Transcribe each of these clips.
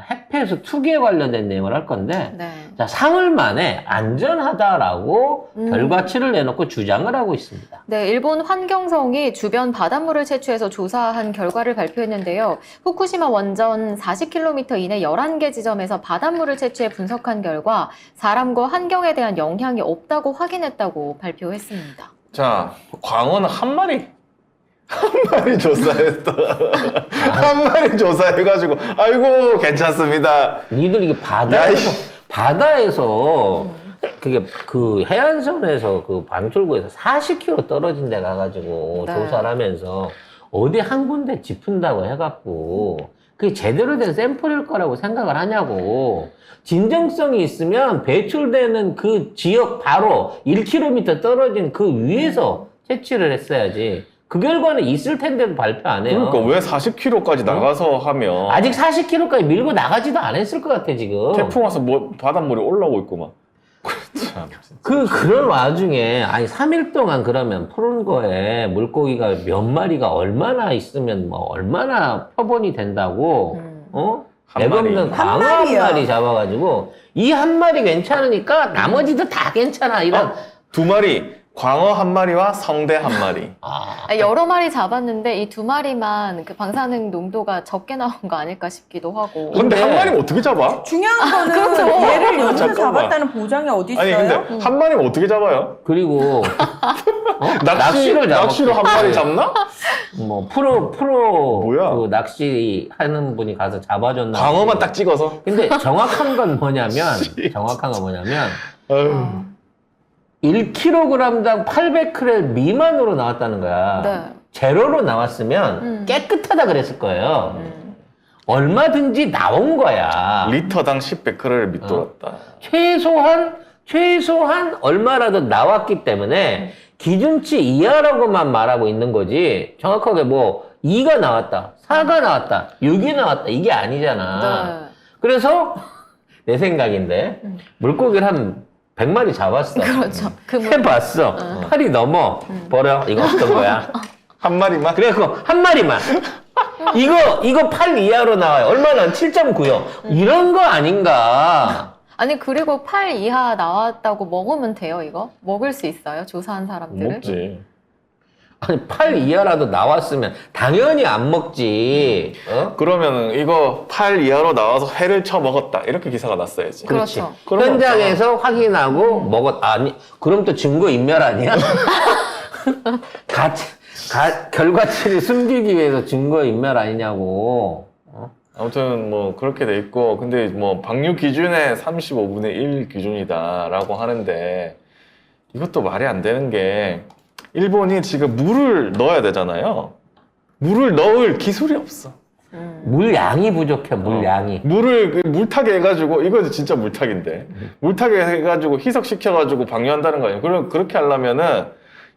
핵폐수 투기에 관련된 내용을 할 건데, 네. 자, 사흘 만에 안전하다라고 결과치를 내놓고 주장을 하고 있습니다. 네, 일본 환경성이 주변 바닷물을 채취해서 조사한 결과를 발표했는데요. 후쿠시마 원전 40km 이내 11개 지점에서 바닷물을 채취해 분석한 결과 사람과 환경에 대한 영향이 없다고 확인했다고 발표했습니다. 자, 광어는 한 마리 조사했다. 한 마리 조사해가지고, 아이고, 괜찮습니다. 니들 이게 바다에서 그게 그 해안선에서 그 방출구에서 40km 떨어진 데 가가지고 네. 조사를 하면서 어디 한 군데 짚은다고 해갖고 그게 제대로 된 샘플일 거라고 생각을 하냐고. 진정성이 있으면 배출되는 그 지역 바로 1km 떨어진 그 위에서 채취를 했어야지. 그 결과는 있을 텐데도 발표 안 해요. 그러니까 왜 40km까지 나가서 하면. 아직 40km까지 밀고 나가지도 않았을 것 같아, 지금. 태풍 와서 뭐 바닷물이 올라오고 있구만. 참. 그런 와중에, 아니, 3일 동안 그러면 푸른 거에 물고기가 몇 마리가 얼마나 있으면 뭐, 얼마나 표본이 된다고, 한 내없는 마리. 광어 한 마리 잡아가지고, 이 한 마리 괜찮으니까 나머지도 다 괜찮아, 이런. 두 마리. 광어 한 마리와 성대 한 마리. 여러 마리 잡았는데 이 두 마리만 그 방사능 농도가 적게 나온 거 아닐까 싶기도 하고. 근데 한 마리면 어떻게 잡아? 중요한 거는 그렇죠. 얘를 여기서 잠깐만. 잡았다는 보장이 어디 있어요? 아니, 근데 한 마리면 어떻게 잡아요? 그리고, 낚시를 낚시로 한 마리 잡나? 뭐, 프로, 뭐야? 그 낚시 하는 분이 가서 잡아줬나. 광어만 딱 찍어서? 근데 정확한 건 뭐냐면, 아유. 1kg당 800g 미만으로 나왔다는 거야. 네. 제로로 나왔으면 깨끗하다 그랬을 거예요. 음. 얼마든지 나온 거야. 리터당 10베크를 밑돌았다. 최소한 얼마라도 나왔기 때문에 기준치 이하라고만 말하고 있는 거지. 정확하게 뭐 2가 나왔다, 4가 나왔다, 6이 나왔다 이게 아니잖아. 네. 그래서 내 생각인데 물고기를 한 100마리 잡았어. 그렇죠. 해봤어. 팔이 넘어. 버려. 이거 어떤 거야? 한 마리만? 그래갖고 한 마리만. 이거 8 이하로 나와요. 얼마나? 7.9요. 이런 거 아닌가? 아니 그리고 8 이하 나왔다고 먹으면 돼요 이거? 먹을 수 있어요? 조사한 사람들은? 먹지. 아니 8 이하라도 나왔으면 당연히 안 먹지. 어? 그러면은 이거 8 이하로 나와서 회를 쳐 먹었다. 이렇게 기사가 났어야지. 그렇지. 그렇죠. 그런 거 현장에서 확인하고 아니 그럼 또 증거 인멸 아니야? 결과치를 숨기기 위해서 증거 인멸 아니냐고. 아무튼 뭐 그렇게 돼 있고, 근데 뭐 방류 기준의 35분의 1 기준이다라고 하는데 이것도 말이 안 되는 게 일본이 지금 물을 넣어야 되잖아요. 물을 넣을 기술이 없어. 물 양이 부족해. 물 양이. 물을 물타게 해가지고, 이거 진짜 물타기인데 물타게 해가지고 희석시켜가지고 방류한다는 거예요. 그럼 그렇게 하려면은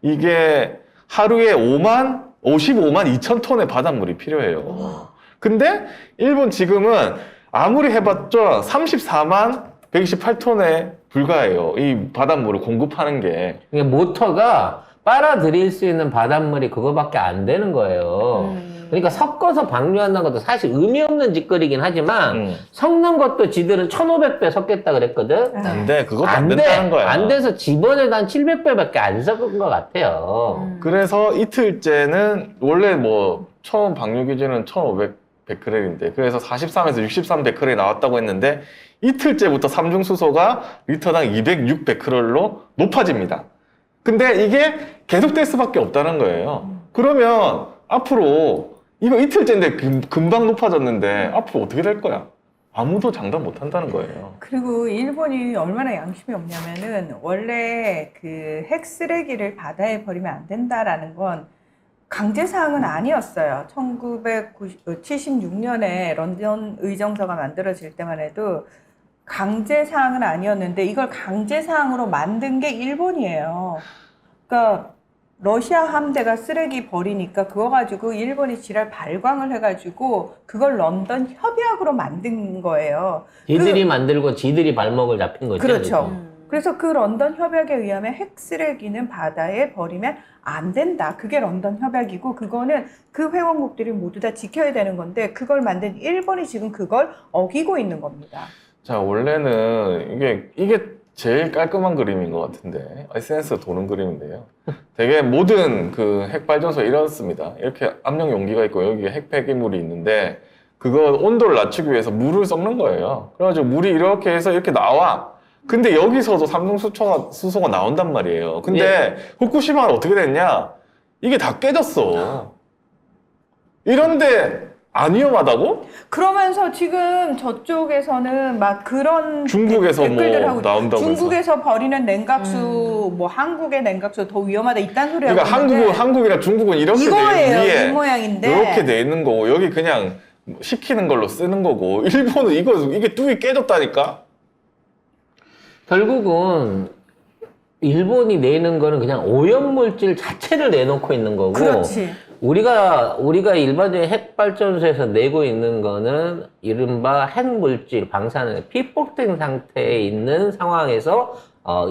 이게 하루에 55만 2천 톤의 바닷물이 필요해요. 근데 일본 지금은 아무리 해봤자 34만 128톤에 불과해요. 이 바닷물을 공급하는 게. 이게 모터가 빨아들일 수 있는 바닷물이 그거밖에 안 되는 거예요. 그러니까 섞어서 방류한다는 것도 사실 의미 없는 짓거리긴 하지만 섞는 것도 지들은 1500배 섞겠다 그랬거든. 안 돼. 그것도 안 된다는 거야. 안 돼서 집어내도 한 700배밖에 안 섞은 것 같아요. 그래서 이틀째는 원래 뭐 처음 방류 기준은 1500베크렐인데, 그래서 43에서 63베크렐이 나왔다고 했는데 이틀째부터 삼중수소가 리터당 206베크렐로 높아집니다. 근데 이게 계속될 수밖에 없다는 거예요. 그러면 앞으로 이거 이틀째인데 금방 높아졌는데 앞으로 어떻게 될 거야? 아무도 장담 못 한다는 거예요. 그리고 일본이 얼마나 양심이 없냐면은 원래 그 핵쓰레기를 바다에 버리면 안 된다라는 건 강제사항은 아니었어요. 1976년에 런던 의정서가 만들어질 때만 해도 강제사항은 아니었는데 이걸 강제사항으로 만든 게 일본이에요. 그러니까 러시아 함대가 쓰레기 버리니까 그거 가지고 일본이 지랄 발광을 해가지고 그걸 런던 협약으로 만든 거예요. 지들이 만들고 지들이 발목을 잡힌 거죠. 그렇죠. 그래서 그 런던 협약에 의하면 핵 쓰레기는 바다에 버리면 안 된다. 그게 런던 협약이고 그거는 그 회원국들이 모두 다 지켜야 되는 건데 그걸 만든 일본이 지금 그걸 어기고 있는 겁니다. 자, 원래는 이게 제일 깔끔한 그림인 것 같은데 SNS 도는 그림인데요. 되게 모든 그 핵발전소 이렇습니다. 이렇게 압력 용기가 있고 여기에 핵 폐기물이 있는데 그거 온도를 낮추기 위해서 물을 섞는 거예요. 그래가지고 물이 이렇게 해서 이렇게 나와. 근데 여기서도 수소가 나온단 말이에요. 근데 후쿠시마는 어떻게 됐냐? 이게 다 깨졌어. 이런데 안 위험하다고? 그러면서 지금 저쪽에서는 막 그런 중국에서 댓글들 뭐 하고 나온다고 중국에서 버리는 냉각수 뭐 한국의 냉각수 더 위험하다 이딴 소리 하고 그러니까 있는데 한국이랑 중국은 이렇게 돼 이거예요. 위에 이 모양인데 이렇게 돼 있는 거고 여기 그냥 시키는 걸로 쓰는 거고 일본은 이게 뚝이 깨졌다니까. 결국은 일본이 내는 거는 그냥 오염물질 자체를 내놓고 있는 거고 그렇지. 우리가 일반적인 핵발전소에서 내고 있는 거는 이른바 핵물질, 방사능, 피폭된 상태에 있는 상황에서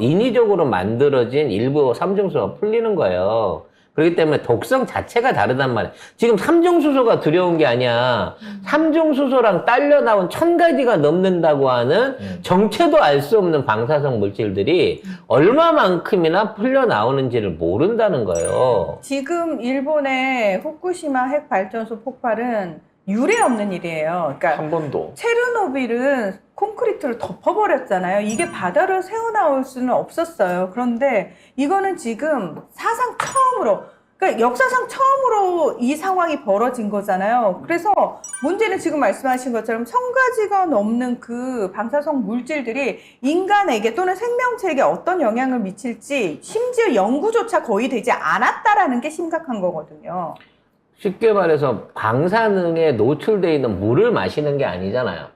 인위적으로 만들어진 일부 삼중수소가 풀리는 거예요. 그렇기 때문에 독성 자체가 다르단 말이에요. 지금 삼중수소가 두려운 게 아니야. 삼중수소랑 딸려 나온 1000가지가 넘는다고 하는 정체도 알 수 없는 방사성 물질들이 얼마만큼이나 풀려 나오는지를 모른다는 거예요. 지금 일본의 후쿠시마 핵발전소 폭발은 유례 없는 일이에요. 그러니까 한 번도. 체르노빌은 콘크리트를 덮어버렸잖아요. 이게 바다로 새어나올 수는 없었어요. 그런데 이거는 지금 사상 처음으로, 그러니까 역사상 처음으로 이 상황이 벌어진 거잖아요. 그래서 문제는 지금 말씀하신 것처럼 1000가지가 넘는 그 방사성 물질들이 인간에게 또는 생명체에게 어떤 영향을 미칠지 심지어 연구조차 거의 되지 않았다라는 게 심각한 거거든요. 쉽게 말해서 방사능에 노출되어 있는 물을 마시는 게 아니잖아요.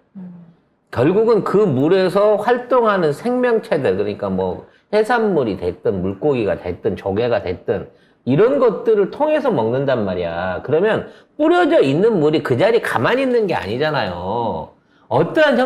결국은 그 물에서 활동하는 생명체들, 그러니까 뭐 해산물이 됐든 물고기가 됐든 조개가 됐든 이런 것들을 통해서 먹는단 말이야. 그러면 뿌려져 있는 물이 그 자리에 가만히 있는 게 아니잖아요. 어떠한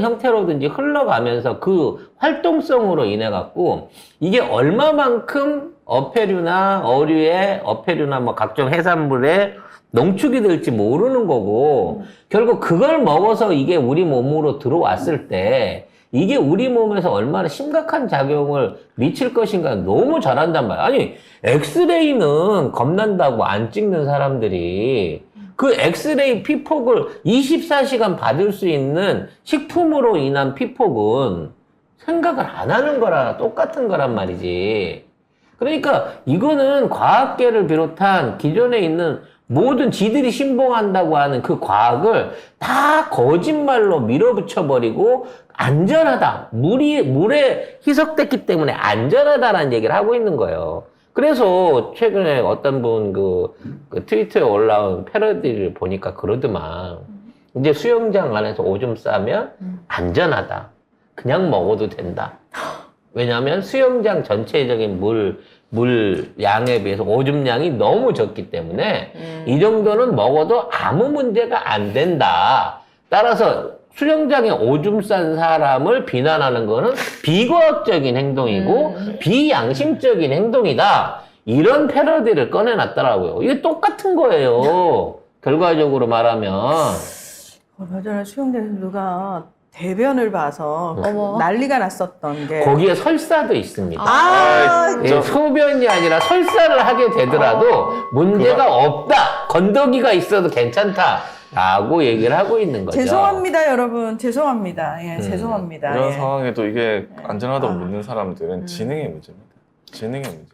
형태로든지 흘러가면서 그 활동성으로 인해 갖고 이게 얼마만큼 어패류나 어류나 뭐 각종 해산물에 농축이 될지 모르는 거고 결국 그걸 먹어서 이게 우리 몸으로 들어왔을 때 이게 우리 몸에서 얼마나 심각한 작용을 미칠 것인가 너무 잘 안단 말이야. 아니 엑스레이는 겁난다고 안 찍는 사람들이 그 엑스레이 피폭을 24시간 받을 수 있는 식품으로 인한 피폭은 생각을 안 하는 거랑 똑같은 거란 말이지. 그러니까 이거는 과학계를 비롯한 기존에 있는 모든 지들이 신봉한다고 하는 그 과학을 다 거짓말로 밀어붙여버리고 안전하다. 물에 희석됐기 때문에 안전하다라는 얘기를 하고 있는 거예요. 그래서 최근에 어떤 분 그 트위터에 올라온 패러디를 보니까 그러더만. 이제 수영장 안에서 오줌 싸면 안전하다. 그냥 먹어도 된다. 왜냐하면 수영장 전체적인 물 양에 비해서 오줌 양이 너무 적기 때문에 이 정도는 먹어도 아무 문제가 안 된다. 따라서 수영장에 오줌 싼 사람을 비난하는 거는 비과학적인 행동이고 비양심적인 행동이다. 이런 패러디를 꺼내놨더라고요. 이게 똑같은 거예요. 결과적으로 말하면. 얼마 전에 수영장에서 누가 대변을 봐서 어머. 난리가 났었던 게 거기에 설사도 있습니다. 아, 예, 소변이 아니라 설사를 하게 되더라도 문제가 없다. 건더기가 있어도 괜찮다. 라고 얘기를 하고 있는 거죠. 죄송합니다, 여러분. 죄송합니다. 예, 죄송합니다. 이런 예. 상황에도 이게 안전하다고 믿는 사람들은 지능의 문제입니다. 지능의 문제.